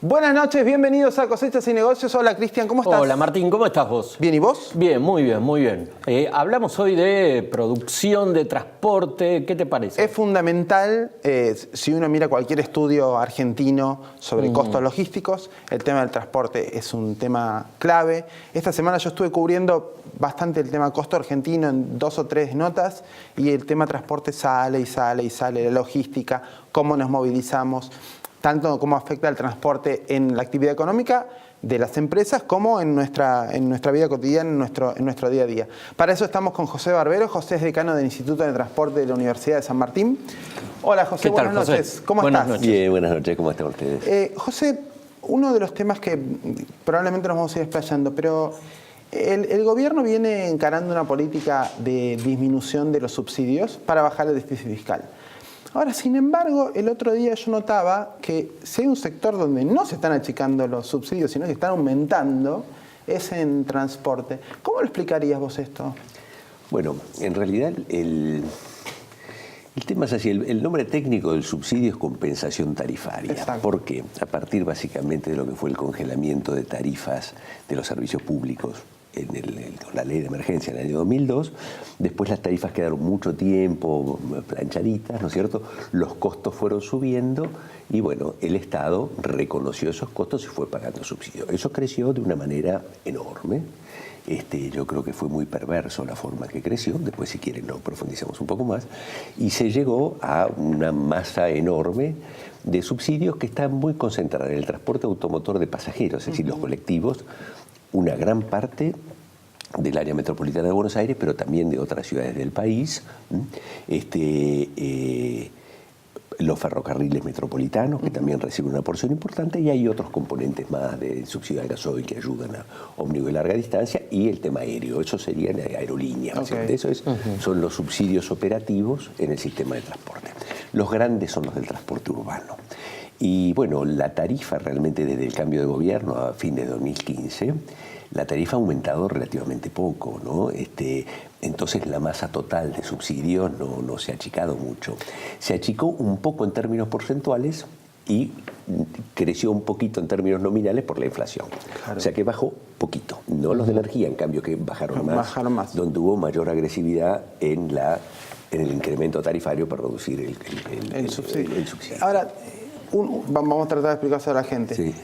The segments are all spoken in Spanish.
Buenas noches, bienvenidos a Cosechas y Negocios. Hola Cristian, ¿cómo estás? Hola Martín, ¿cómo estás vos? Bien, ¿y vos? Bien, muy bien, muy bien. Hablamos hoy de producción, de transporte, ¿qué te parece? Es fundamental, si uno mira cualquier estudio argentino sobre costos logísticos, el tema del transporte es un tema clave. Esta semana yo estuve cubriendo bastante el tema costo argentino en 2 o 3 notas y el tema transporte sale y sale y sale, la logística, cómo nos movilizamos, tanto cómo afecta el transporte en la actividad económica de las empresas como en nuestra vida cotidiana, en nuestro día a día. Para eso estamos con José Barbero. José es decano del Instituto de Transporte de la Universidad de San Martín. Hola José, buenas noches. ¿Cómo estás? Bien, buenas noches. ¿Cómo están ustedes? José, uno de los temas que probablemente nos vamos a ir explayando, pero el gobierno viene encarando una política de disminución de los subsidios para bajar el déficit fiscal. Ahora, sin embargo, el otro día yo notaba que si hay un sector donde no se están achicando los subsidios, sino que están aumentando, es en transporte. ¿Cómo lo explicarías vos esto? Bueno, en realidad el tema es así. El nombre técnico del subsidio es compensación tarifaria. Exacto. ¿Por qué? A partir básicamente de lo que fue el congelamiento de tarifas de los servicios públicos con la ley de emergencia en el año 2002, después las tarifas quedaron mucho tiempo planchaditas, ¿no es cierto? Los costos fueron subiendo y bueno, el Estado reconoció esos costos y fue pagando subsidios. Eso creció de una manera enorme. Yo creo que fue muy perverso la forma que creció, después si quieren lo profundizamos un poco más, y se llegó a una masa enorme de subsidios que están muy concentrados en el transporte automotor de pasajeros, es decir, los colectivos, una gran parte del área metropolitana de Buenos Aires, pero también de otras ciudades del país, los ferrocarriles metropolitanos, que también reciben una porción importante, y hay otros componentes más de subsidio al gasoil que ayudan a ómnibus de larga distancia, y el tema aéreo, eso serían aerolíneas, Okay. Eso son los subsidios operativos en el sistema de transporte. Los grandes son los del transporte urbano. Y bueno, la tarifa realmente desde el cambio de gobierno a fin de 2015, la tarifa ha aumentado relativamente poco, ¿no? Entonces la masa total de subsidios no se ha achicado mucho. Se achicó un poco en términos porcentuales y creció un poquito en términos nominales por la inflación. Claro. O sea que bajó poquito. No los de energía, en cambio, que bajaron más, donde hubo mayor agresividad en el incremento tarifario para reducir el subsidio. Ahora, vamos a tratar de explicárselo a la gente. Sí.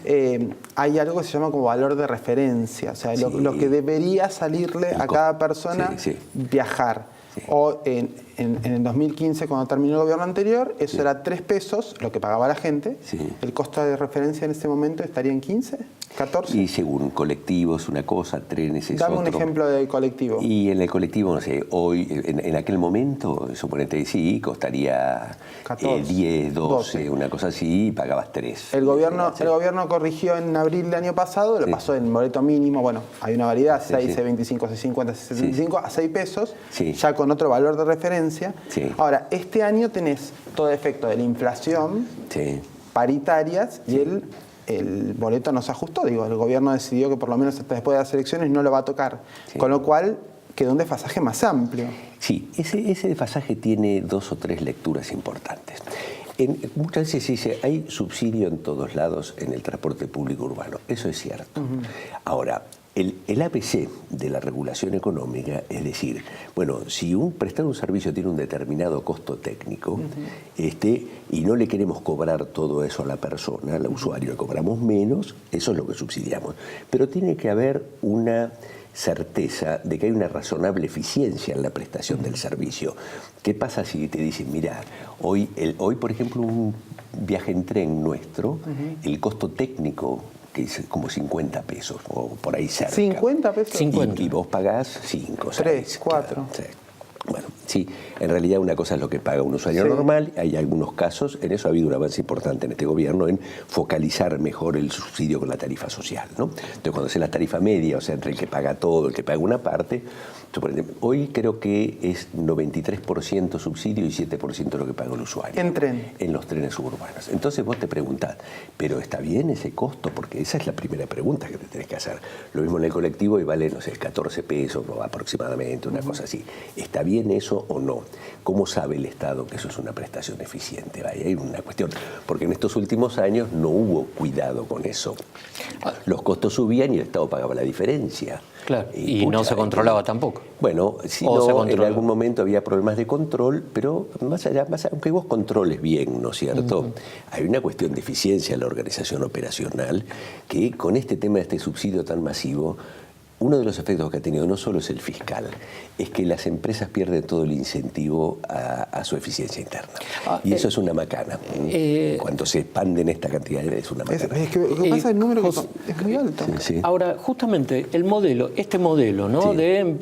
Hay algo que se llama como valor de referencia, o sea, sí, lo que debería salirle a cada persona viajar. Sí. O en el 2015, cuando terminó el gobierno anterior, eso era 3 pesos, lo que pagaba la gente. Sí. El costo de referencia en ese momento estaría en 15, 14. Y según colectivos, una cosa, trenes es Dame otro. un ejemplo de colectivo. Y en el colectivo, no sé, hoy, en aquel momento, suponete, sí, costaría 14, 10, 12, una cosa así, y pagabas 3. El gobierno corrigió en abril del año pasado, lo pasó en boleto mínimo, bueno, hay una variedad, 6, 25, 650, 675, a 6 pesos, ya con otro valor de referencia. Sí. Ahora, este año tenés todo el efecto de la inflación, paritarias, y el boleto no se ajustó. Digo, el gobierno decidió que por lo menos hasta después de las elecciones no lo va a tocar. Sí. Con lo cual quedó un desfasaje más amplio. Sí, ese desfasaje tiene 2 o 3 lecturas importantes. Muchas veces se dice, hay subsidio en todos lados en el transporte público urbano. Eso es cierto. Ahora, El ABC de la regulación económica es decir, bueno, si prestar un servicio tiene un determinado costo técnico, y no le queremos cobrar todo eso a la persona, al usuario, le cobramos menos, eso es lo que subsidiamos. Pero tiene que haber una certeza de que hay una razonable eficiencia en la prestación del servicio. ¿Qué pasa si te dicen, mira, hoy por ejemplo, un viaje en tren nuestro, el costo técnico que es como 50 pesos o por ahí cerca. ¿50 pesos? 50. Y vos pagás 5, 3, 4. Sí. Bueno, sí, en realidad una cosa es lo que paga un usuario normal, hay algunos casos, en eso ha habido un avance importante en este gobierno en focalizar mejor el subsidio con la tarifa social, ¿no? Entonces cuando se la tarifa media, o sea, entre el que paga todo, el que paga una parte, hoy creo que es 93% subsidio y 7% lo que paga el usuario. ¿En tren? En los trenes suburbanos. Entonces vos te preguntás, ¿pero está bien ese costo? Porque esa es la primera pregunta que te tenés que hacer. Lo mismo en el colectivo y vale, no sé, 14 pesos aproximadamente, una cosa así. ¿Está bien eso o no? ¿Cómo sabe el Estado que eso es una prestación eficiente? Ahí hay una cuestión, porque en estos últimos años no hubo cuidado con eso. Los costos subían y el Estado pagaba la diferencia. Claro, y no se controlaba tampoco. Bueno, sí, no, en algún momento había problemas de control, pero más allá, aunque vos controles bien, ¿no es cierto? Hay una cuestión de eficiencia en la organización operacional que con este tema de este subsidio tan masivo, uno de los efectos que ha tenido no solo es el fiscal, es que las empresas pierden todo el incentivo a su eficiencia interna. Y eso es una macana. Cuando se expanden esta cantidad, es una macana. Es que lo que pasa, el número es muy alto. Sí. Ahora, justamente, este modelo, ¿no? Sí.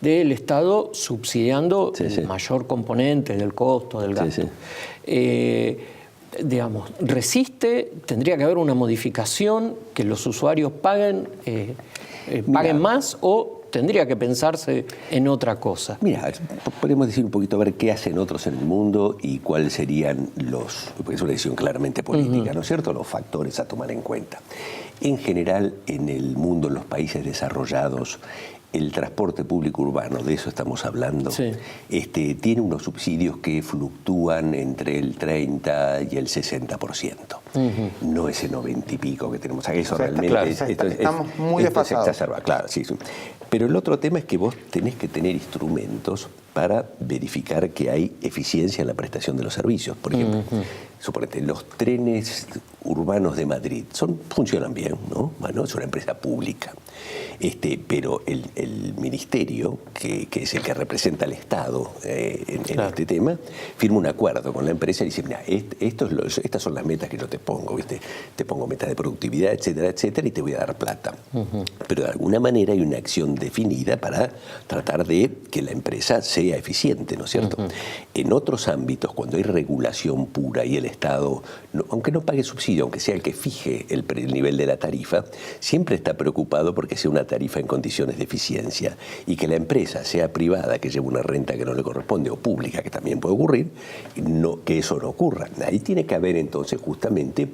Del Estado subsidiando el mayor componente del costo, del gasto. Digamos, resiste, tendría que haber una modificación, que los usuarios paguen más, o tendría que pensarse en otra cosa. Mira, podemos decir un poquito a ver qué hacen otros en el mundo y cuáles serían porque es una decisión claramente política, ¿no es cierto?, los factores a tomar en cuenta. En general, en el mundo, en los países desarrollados, el transporte público urbano, de eso estamos hablando, tiene unos subsidios que fluctúan entre el 30 y el 60%. No ese 90 y pico que tenemos aquí. Eso realmente estamos muy desfasados. Claro, sí. Pero el otro tema es que vos tenés que tener instrumentos para verificar que hay eficiencia en la prestación de los servicios. Por ejemplo, suponete, los trenes urbanos de Madrid funcionan bien, ¿no? Bueno, es una empresa pública. Pero el ministerio, que es el que representa al Estado en este tema, firma un acuerdo con la empresa y dice, mira, estas son las metas que yo te pongo, ¿viste? Te pongo metas de productividad, etcétera, etcétera, y te voy a dar plata. Pero de alguna manera hay una acción definida para tratar de que la empresa sea eficiente, ¿no es cierto? En otros ámbitos, cuando hay regulación pura y el Estado, aunque no pague subsidio, aunque sea el que fije el nivel de la tarifa, siempre está preocupado porque sea una tarifa en condiciones de eficiencia y que la empresa sea privada, que lleve una renta que no le corresponde, o pública, que también puede ocurrir, que eso no ocurra. Ahí tiene que haber entonces justamente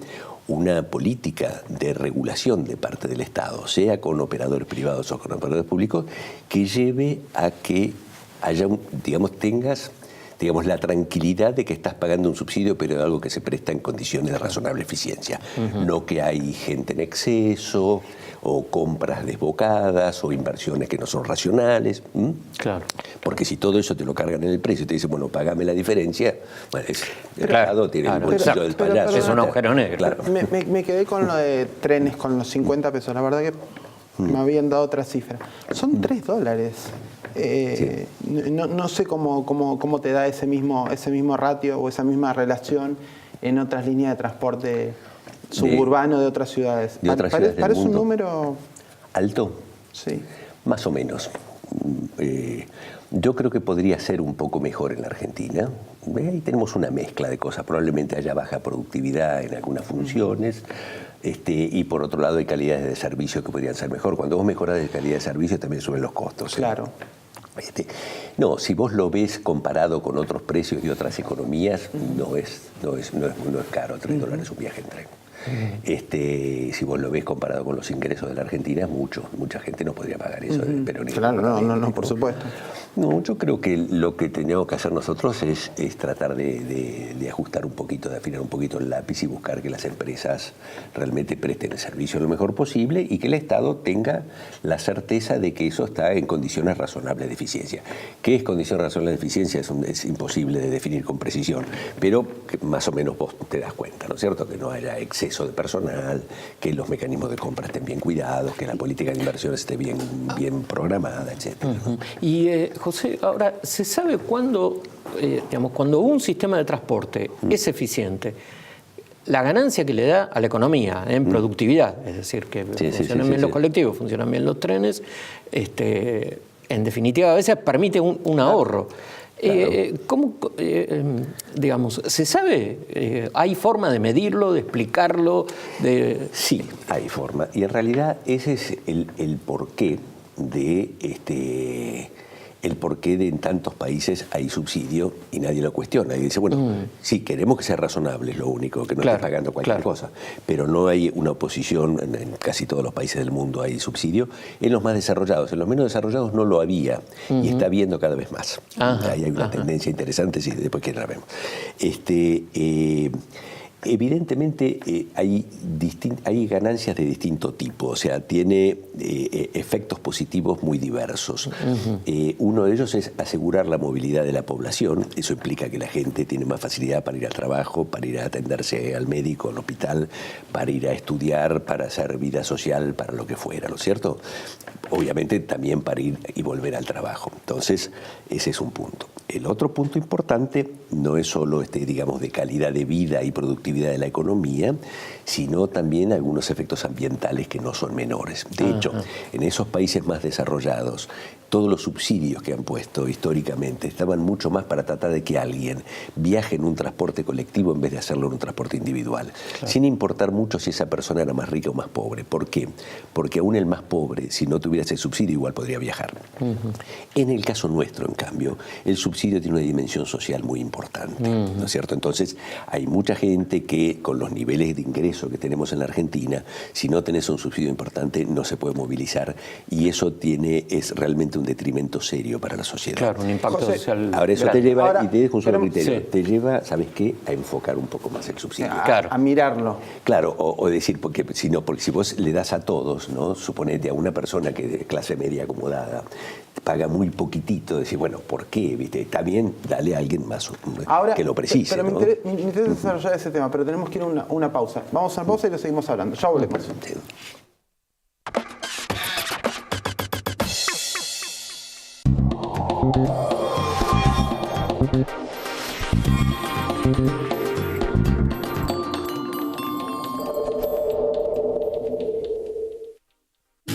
una política de regulación de parte del Estado, sea con operadores privados o con operadores públicos, que lleve a que tengas la tranquilidad de que estás pagando un subsidio, pero de algo que se presta en condiciones de razonable eficiencia. No que hay gente en exceso, o compras desbocadas, o inversiones que no son racionales. Claro. Porque si todo eso te lo cargan en el precio y te dicen, bueno, pagame la diferencia, bueno, el Estado tiene el bolsillo del payaso. Es un agujero negro. Claro. Me quedé con lo de trenes, con los 50 pesos. La verdad que me habían dado otra cifra. Son $3. No sé cómo te da ese mismo ratio o esa misma relación en otras líneas de transporte suburbano de otras ciudades. ¿Parece un número alto? Sí. Más o menos. Yo creo que podría ser un poco mejor en la Argentina. Ahí tenemos una mezcla de cosas. Probablemente haya baja productividad en algunas funciones. Y por otro lado hay calidades de servicio que podrían ser mejor. Cuando vos mejoras de calidad de servicio también suben los costos. Claro. No, si vos lo ves comparado con otros precios de otras economías, no es caro $3 un viaje en tren. Si vos lo ves comparado con los ingresos de la Argentina, mucha gente no podría pagar eso del peronismo. Claro, no, por supuesto. No, yo creo que lo que tenemos que hacer nosotros es tratar de ajustar un poquito, de afinar un poquito el lápiz y buscar que las empresas realmente presten el servicio lo mejor posible y que el Estado tenga la certeza de que eso está en condiciones razonables de eficiencia. ¿Qué es condición razonable de eficiencia? Es imposible de definir con precisión, pero que más o menos vos te das cuenta, ¿no es cierto? Que no haya exceso de personal, que los mecanismos de compra estén bien cuidados, que la política de inversiones esté bien programada, etc. Y José, ahora, ¿se sabe cuándo, cuando un sistema de transporte es eficiente, la ganancia que le da a la economía en productividad, es decir, que funcionan bien los colectivos, funcionan bien los trenes, en definitiva a veces permite un ahorro? Claro. ¿Cómo, se sabe? ¿Hay forma de medirlo, de explicarlo? Sí, hay forma. Y en realidad ese es el porqué de el porqué de en tantos países hay subsidio y nadie lo cuestiona. Y dice, bueno, sí, queremos que sea razonable, es lo único, que no esté pagando cualquier cosa. Pero no hay una oposición, en casi todos los países del mundo hay subsidio. En los más desarrollados, en los menos desarrollados no lo había y está habiendo cada vez más. Ahí hay una tendencia interesante, sí, después que la vemos. Evidentemente hay ganancias de distinto tipo, o sea, tiene efectos positivos muy diversos. Uno de ellos es asegurar la movilidad de la población. Eso implica que la gente tiene más facilidad para ir al trabajo, para ir a atenderse al médico, al hospital, para ir a estudiar, para hacer vida social, para lo que fuera, ¿no es cierto? Obviamente también para ir y volver al trabajo. Entonces, ese es un punto. El otro punto importante no es solo de calidad de vida y productividad de la economía, sino también algunos efectos ambientales que no son menores. De hecho, en esos países más desarrollados, todos los subsidios que han puesto históricamente estaban mucho más para tratar de que alguien viaje en un transporte colectivo en vez de hacerlo en un transporte individual, sin importar mucho si esa persona era más rica o más pobre. ¿Por qué? Porque aún el más pobre, si no tuviera ese subsidio, igual podría viajar. En el caso nuestro, en cambio, el subsidio tiene una dimensión social muy importante, ¿no es cierto? Entonces, hay mucha gente que con los niveles de ingreso que tenemos en la Argentina, si no tenés un subsidio importante, no se puede movilizar, y eso es realmente un detrimento serio para la sociedad. Claro, un impacto social. Ahora eso te lleva, y te dejo un solo criterio, te lleva, ¿sabes qué?, a enfocar un poco más el subsidio. A mirarlo. Claro, o decir, porque si vos le das a todos, ¿no? Suponete a una persona que de clase media acomodada paga muy poquitito, decir, bueno, ¿por qué? ¿Viste? Está bien, dale a alguien más que lo precise. Pero ¿no? me interesa desarrollar ese tema, pero tenemos que ir a una pausa. Vamos a una pausa y lo seguimos hablando. Ya volvemos. Sí.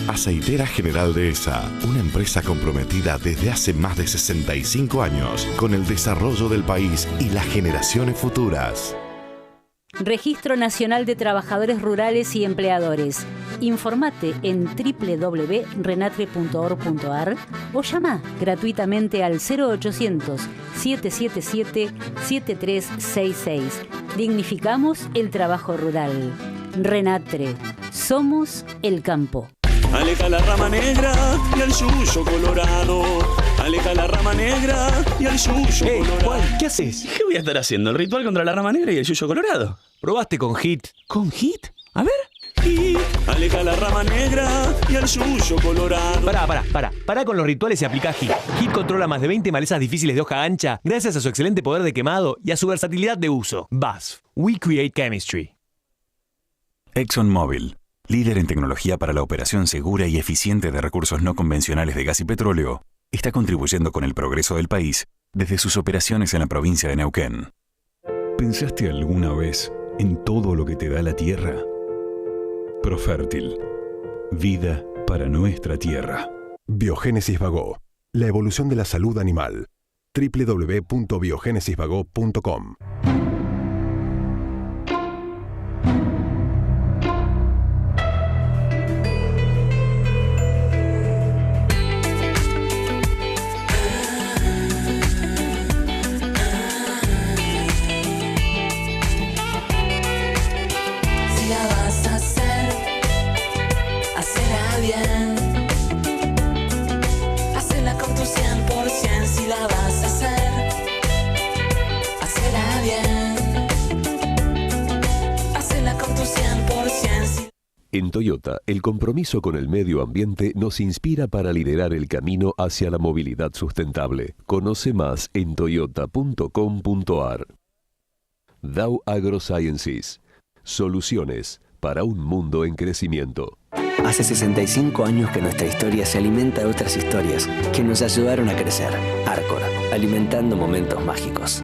Aceitera General Dehesa, una empresa comprometida desde hace más de 65 años con el desarrollo del país y las generaciones futuras. Registro Nacional de Trabajadores Rurales y Empleadores. Informate en www.renatre.org.ar o llama gratuitamente al 0800-777-7366. Dignificamos el trabajo rural. Renatre. Somos el campo. Aleja la rama negra y al yuyo colorado. Aleja la rama negra y al yuyo colorado. Juan, ¿qué haces? ¿Qué voy a estar haciendo? ¿El ritual contra la rama negra y el yuyo colorado? Probaste con HIT. ¿Con HIT? A ver. HIT. Aleja la rama negra y al yuyo colorado. Pará con los rituales y aplica HIT. HIT controla más de 20 malezas difíciles de hoja ancha gracias a su excelente poder de quemado y a su versatilidad de uso. BASF. We Create Chemistry. ExxonMobil, líder en tecnología para la operación segura y eficiente de recursos no convencionales de gas y petróleo, está contribuyendo con el progreso del país desde sus operaciones en la provincia de Neuquén. ¿Pensaste alguna vez en todo lo que te da la tierra? Profértil. Vida para nuestra tierra. Biogénesis Vagó. La evolución de la salud animal. www.biogenesisvagó.com. Si la En Toyota, el compromiso con el medio ambiente nos inspira para liderar el camino hacia la movilidad sustentable. Conoce más en toyota.com.ar. Dow AgroSciences. Soluciones para un mundo en crecimiento. Hace 65 años que nuestra historia se alimenta de otras historias que nos ayudaron a crecer. Arcor, alimentando momentos mágicos.